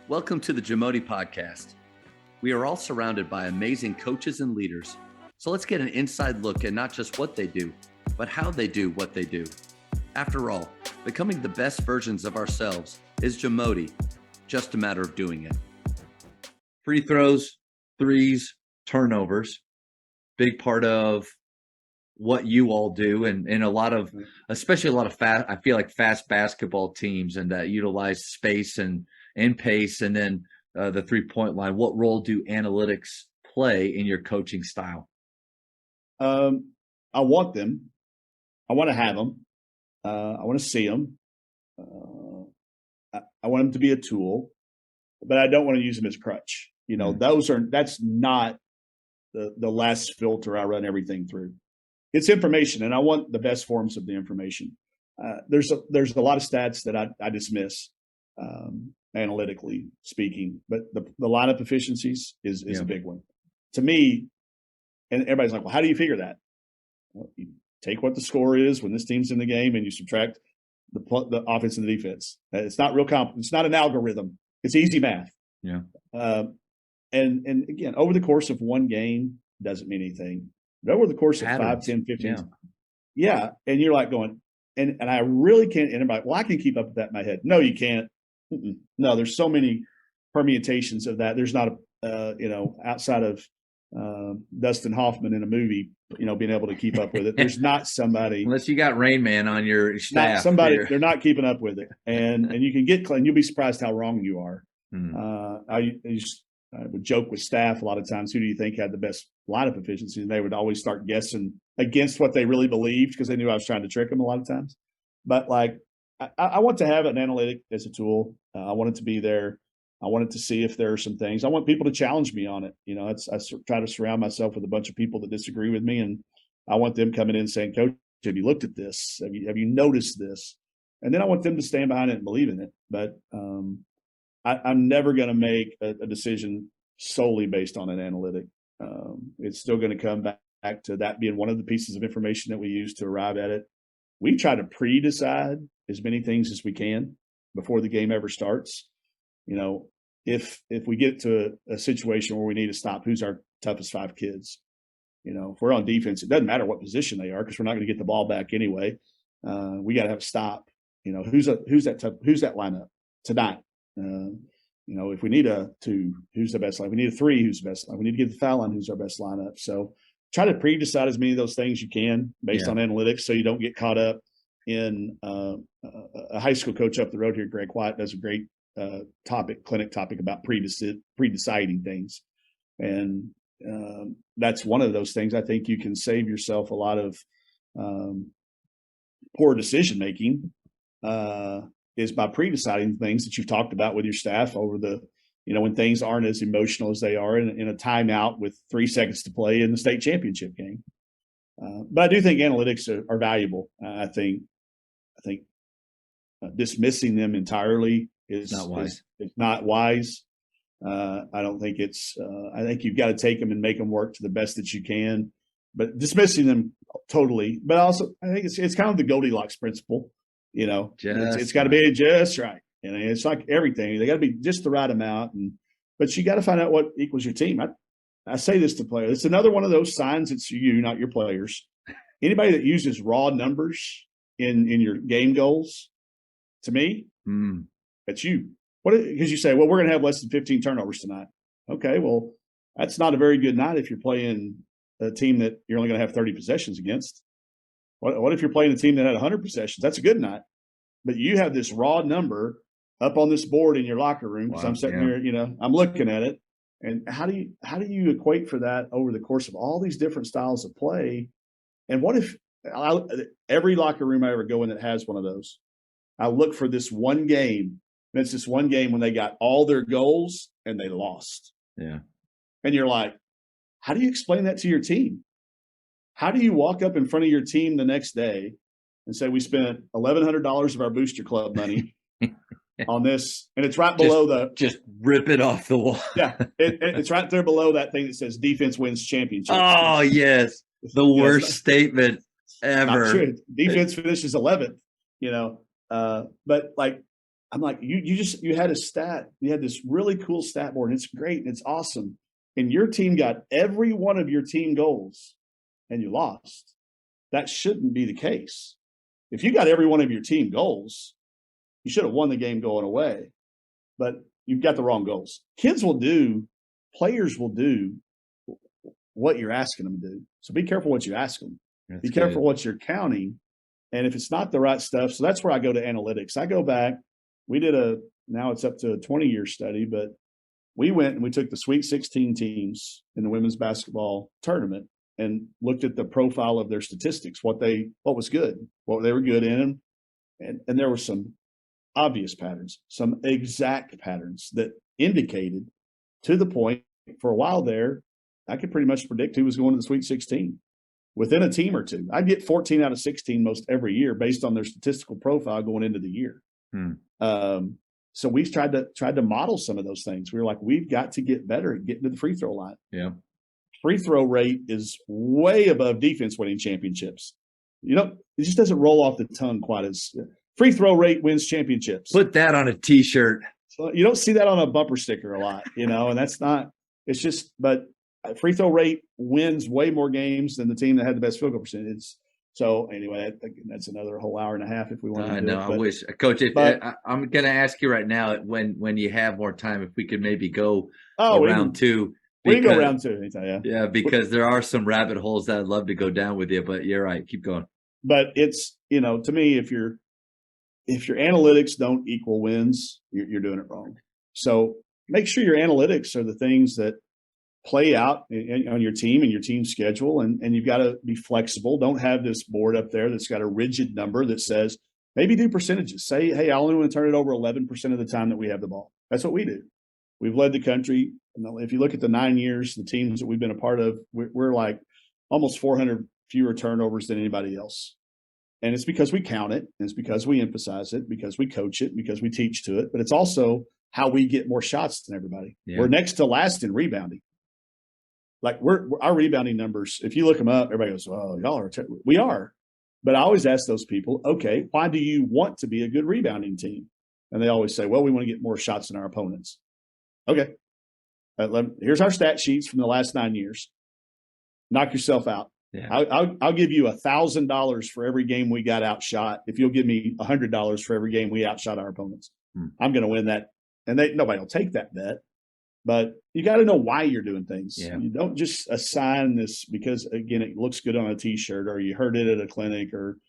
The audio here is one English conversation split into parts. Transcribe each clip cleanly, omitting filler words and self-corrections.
Welcome to the JAMODI podcast. We are all surrounded by amazing coaches and leaders. So let's get an inside look at not just what they do, but how they do what they do. After all, becoming the best versions of ourselves is JAMODI, just a matter of doing it. Free throws, threes, turnovers, big part of what you all do, and a lot of, especially a lot of fast, I feel like fast basketball teams and that utilize space and pace, and then the 3-point line. What role do analytics play in your coaching style? I want them. I want to have them. I want to see them. I want them to be a tool, but I don't want to use them as crutch. You know, that's not the last filter I run everything through. It's information, and I want the best forms of the information. There's a lot of stats that I dismiss, analytically speaking, but the lineup efficiencies is a big one to me. And everybody's like, well, how do you figure that? Well, you take what the score is when this team's in the game, and you subtract the offense and the defense. It's not real it's not an algorithm. It's easy math. Yeah. And again, over the course of one game doesn't mean anything. But over the course of 5, 10, 15, yeah. And you're like going, and I really can't. And everybody, well, I can keep up with that in my head. No, you can't. No, there's so many permutations of that. There's not outside of Dustin Hoffman in a movie, being able to keep up with it. There's not somebody, unless you got Rain Man on your staff. They're not keeping up with it, and you can get clean. You'll be surprised how wrong you are. I would joke with staff a lot of times, who do you think had the best lineup efficiency? And they would always start guessing against what they really believed, because they knew I was trying to trick them a lot of times. But like, I want to have an analytic as a tool. I want it to be there. I want it to see if there are some things. I want people to challenge me on it. I try to surround myself with a bunch of people that disagree with me, and I want them coming in saying, "Coach, have you looked at this? Have you noticed this?" And then I want them to stand behind it and believe in it. But I'm never going to make a decision solely based on an analytic. It's still going to come back to that being one of the pieces of information that we use to arrive at it. We try to pre-decide as many things as we can before the game ever starts. If we get to a situation where we need to stop who's our toughest 5 kids, if we're on defense, it doesn't matter what position they are, because we're not going to get the ball back anyway. We got to have a stop. Who's that lineup tonight? If we need a 2, who's the best line? We need a 3, who's the best line? We need to get the foul line, who's our best lineup? So try to pre-decide as many of those things you can based on analytics, so you don't get caught up in a high school coach up the road here, Greg White, does a great clinic topic about pre-deciding things. And that's one of those things I think you can save yourself a lot of poor decision-making, is by pre-deciding things that you've talked about with your staff over when things aren't as emotional as they are in a timeout with 3 seconds to play in the state championship game. But I do think analytics are valuable. I think dismissing them entirely is not wise. It's not wise. I don't think I think you've got to take them and make them work to the best that you can, but dismissing them totally. But also, I think it's kind of the Goldilocks principle. It's got to be just right. And it's like everything. They got to be just the right amount. But you got to find out what equals your team. I say this to players. It's another one of those signs. It's you, not your players. Anybody that uses raw numbers in your game goals, to me, that's you. Because you say, well, we're going to have less than 15 turnovers tonight. Okay, well, that's not a very good night if you're playing a team that you're only going to have 30 possessions against. What if you're playing a team that had 100 possessions? That's a good night. But you have this raw number up on this board in your locker room, because I'm sitting there, I'm looking at it. And how do you equate for that over the course of all these different styles of play? And what if every locker room I ever go in that has one of those, I look for this one game, and it's this one game when they got all their goals and they lost. Yeah. And you're like, how do you explain that to your team? How do you walk up in front of your team the next day and say, we spent $1,100 of our booster club money on this, and it's right below just rip it off the wall. Yeah, it's right there below that thing that says defense wins championships. Oh, yes. The worst statement ever. Defense finishes 11th, but like I'm like, you had a stat. You had this really cool stat board, and it's great and it's awesome. And your team got every one of your team goals and you lost. That shouldn't be the case. If you got every one of your team goals, you should have won the game going away. But you've got the wrong goals. Players will do what you're asking them to do. So be careful what you ask them. Be careful what you're counting. And if it's not the right stuff, so that's where I go to analytics. I go back. We did now it's up to a 20-year study, but we went and we took the Sweet 16 teams in the women's basketball tournament and looked at the profile of their statistics, what was good, what they were good in. And there were some obvious patterns, some exact patterns that indicated, to the point for a while there, I could pretty much predict who was going to the Sweet 16 within a team or two. I'd get 14 out of 16 most every year based on their statistical profile going into the year. So we tried to model some of those things. We were like, we've got to get better at getting to the free throw line. Yeah. Free throw rate is way above defense winning championships. It just doesn't roll off the tongue quite as free throw rate wins championships. Put that on a t-shirt. So you don't see that on a bumper sticker a lot, and that's not, it's just, but free throw rate wins way more games than the team that had the best field goal percentage. So anyway, that's another whole hour and a half if we want to. I know. I wish, Coach. I'm going to ask you right now, when you have more time, if we could maybe go round two. We can go round two anytime. Yeah, because there are some rabbit holes that I'd love to go down with you. But you're right. Keep going. But it's to me, if your analytics don't equal wins, you're doing it wrong. So make sure your analytics are the things that play out on your team and your team schedule. And you've got to be flexible. Don't have this board up there that's got a rigid number that says, maybe do percentages. Say, hey, I only want to turn it over 11% of the time that we have the ball. That's what we do. We've led the country. If you look at the 9 years, the teams that we've been a part of, we're like almost 400 fewer turnovers than anybody else. And it's because we count it. And it's because we emphasize it, because we coach it, because we teach to it. But it's also how we get more shots than everybody. Yeah. We're next to last in rebounding. Like our rebounding numbers, if you look them up, everybody goes, "Oh, y'all are." We are, but I always ask those people, "Okay, why do you want to be a good rebounding team?" And they always say, "Well, we want to get more shots than our opponents." Okay, here's our stat sheets from the last 9 years. Knock yourself out. Yeah. I'll give you $1,000 for every game we got outshot if you'll give me $100 for every game we outshot our opponents. I'm going to win that, and nobody will take that bet. But you got to know why you're doing things. Yeah. You don't just assign this because, again, it looks good on a T-shirt or you heard it at a clinic or,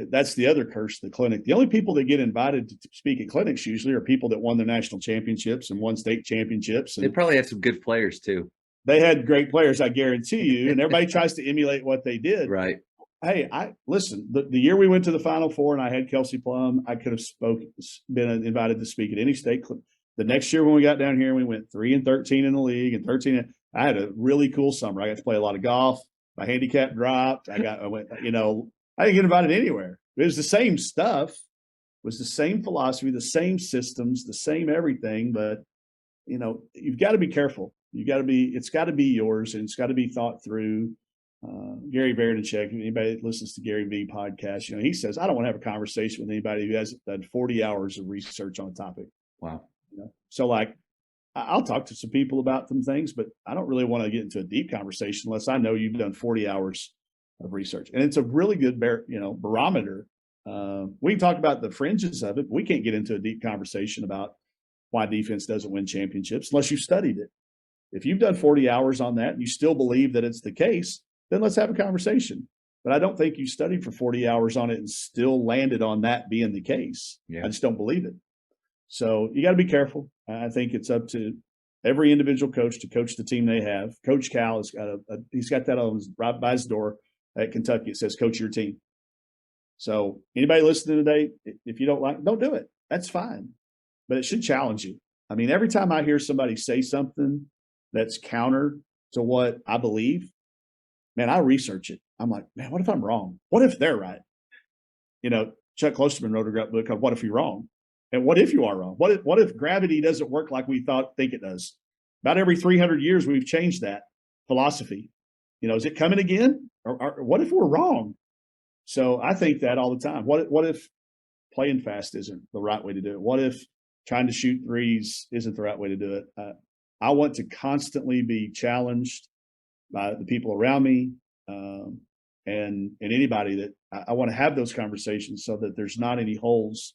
that's the other curse of the clinic. The only people that get invited to speak at clinics usually are people that won the national championships and won state championships. And they probably had some good players too. They had great players, I guarantee you. And everybody tries to emulate what they did. Right. Hey, listen, the year we went to the Final Four and I had Kelsey Plum, I could have been invited to speak at any state clinic. The next year when we got down here, we went 3-13 in the league and 13. I had a really cool summer. I got to play a lot of golf. My handicap dropped. I didn't get invited anywhere. It was the same stuff. It was the same philosophy, the same systems, the same everything. But, you've got to be careful. It's got to be yours and it's got to be thought through. Gary Vaynerchuk, anybody that listens to Gary V podcast, he says, I don't want to have a conversation with anybody who hasn't done 40 hours of research on a topic. Wow. So I'll talk to some people about some things, but I don't really want to get into a deep conversation unless I know you've done 40 hours of research. And it's a really good, barometer. We can talk about the fringes of it, but we can't get into a deep conversation about why defense doesn't win championships unless you've studied it. If you've done 40 hours on that and you still believe that it's the case, then let's have a conversation. But I don't think you studied for 40 hours on it and still landed on that being the case. Yeah. I just don't believe it. So you got to be careful. I think it's up to every individual coach to coach the team they have. Coach Cal has got he's got that on right by his door at Kentucky. It says, "Coach your team." So anybody listening today, if you don't do it. That's fine, but it should challenge you. I mean, every time I hear somebody say something that's counter to what I believe, man, I research it. I'm like, man, what if I'm wrong? What if they're right? Chuck Klosterman wrote a great book called "What If You're Wrong." And what if you are wrong? What if gravity doesn't work like we think it does? About every 300 years, we've changed that philosophy. Is it coming again? Or what if we're wrong? So I think that all the time. What if playing fast isn't the right way to do it? What if trying to shoot threes isn't the right way to do it? I want to constantly be challenged by the people around me, and anybody that I want to have those conversations so that there's not any holes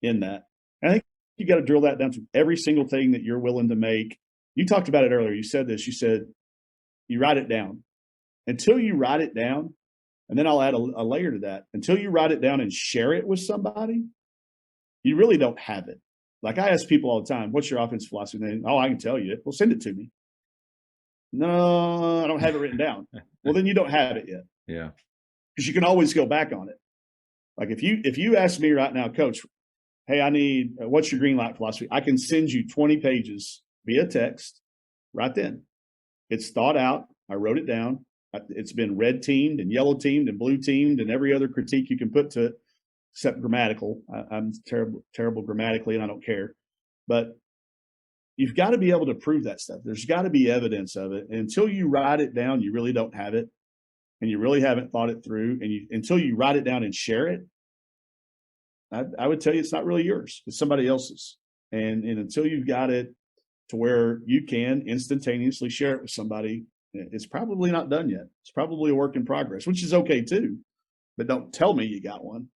in that. And I think you got to drill that down to every single thing that you're willing to make. You talked about it earlier. You said this. You said you write it down. Until you write it down, and then I'll add a layer to that. Until you write it down and share it with somebody, you really don't have it. Like I ask people all the time, what's your offense philosophy? And they, oh, I can tell you it. Well, send it to me. No, I don't have it written down. Well, then you don't have it yet. Yeah. Because you can always go back on it. Like if you ask me right now, Coach, hey, I need, what's your green light philosophy? I can send you 20 pages via text right then. It's thought out. I wrote it down. It's been red teamed and yellow teamed and blue teamed and every other critique you can put to it, except grammatical. I'm terrible grammatically, and I don't care. But you've got to be able to prove that stuff. There's got to be evidence of it. And until you write it down, you really don't have it, and you really haven't thought it through. And until you write it down and share it, I would tell you it's not really yours. It's somebody else's. And until you've got it to where you can instantaneously share it with somebody, it's probably not done yet. It's probably a work in progress, which is okay too. But don't tell me you got one.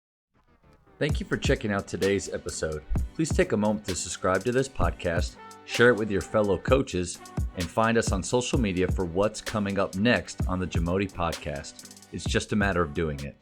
Thank you for checking out today's episode. Please take a moment to subscribe to this podcast, share it with your fellow coaches, and find us on social media for what's coming up next on the JAMODI podcast. It's just a matter of doing it.